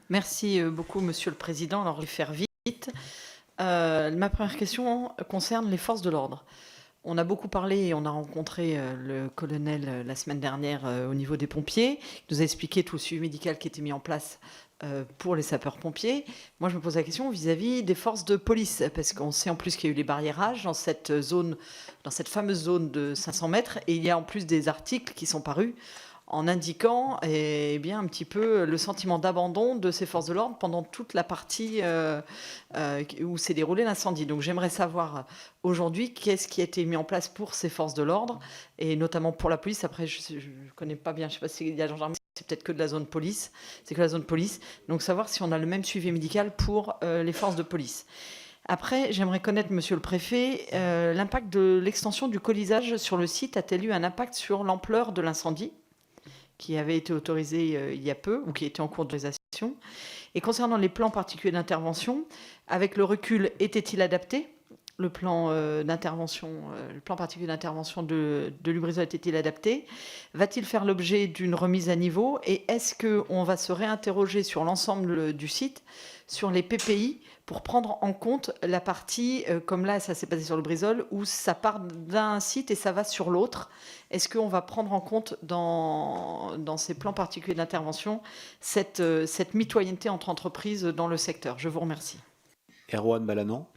Merci beaucoup, Monsieur le Président. Alors, je vais faire vite. Ma première question concerne les forces de l'ordre. On a beaucoup parlé et on a rencontré le colonel la semaine dernière au niveau des pompiers. Il nous a expliqué tout le suivi médical qui était mis en place pour les sapeurs-pompiers. Moi, je me pose la question vis-à-vis des forces de police, parce qu'on sait en plus qu'il y a eu les barriérages dans cette zone, dans cette fameuse zone de 500 mètres, et il y a en plus des articles qui sont parus en indiquant bien, un petit peu le sentiment d'abandon de ces forces de l'ordre pendant toute la partie où s'est déroulé l'incendie. Donc j'aimerais savoir aujourd'hui qu'est-ce qui a été mis en place pour ces forces de l'ordre, et notamment pour la police. Après, je ne connais pas bien, je ne sais pas s'il y a la gendarmerie, c'est peut-être que de la zone police, c'est que la zone police. Donc savoir si on a le même suivi médical pour les forces de police. Après, j'aimerais connaître, monsieur le préfet, l'impact de l'extension du colisage sur le site a-t-elle eu un impact sur l'ampleur de l'incendie qui avait été autorisé il y a peu, ou qui était en cours d'autorisation. Et concernant les plans particuliers d'intervention, avec le recul, était-il adapté? Le plan d'intervention, le plan particulier d'intervention de Lubrizol était-il adapté? Va-t-il faire l'objet d'une remise à niveau? Et est-ce qu'on va se réinterroger sur l'ensemble du site, sur les PPI, pour prendre en compte la partie, comme là, ça s'est passé sur Lubrizol, où ça part d'un site et ça va sur l'autre? Est-ce qu'on va prendre en compte dans ces plans particuliers d'intervention cette mitoyenneté entre entreprises dans le secteur? Je vous remercie. Erwan Balanan.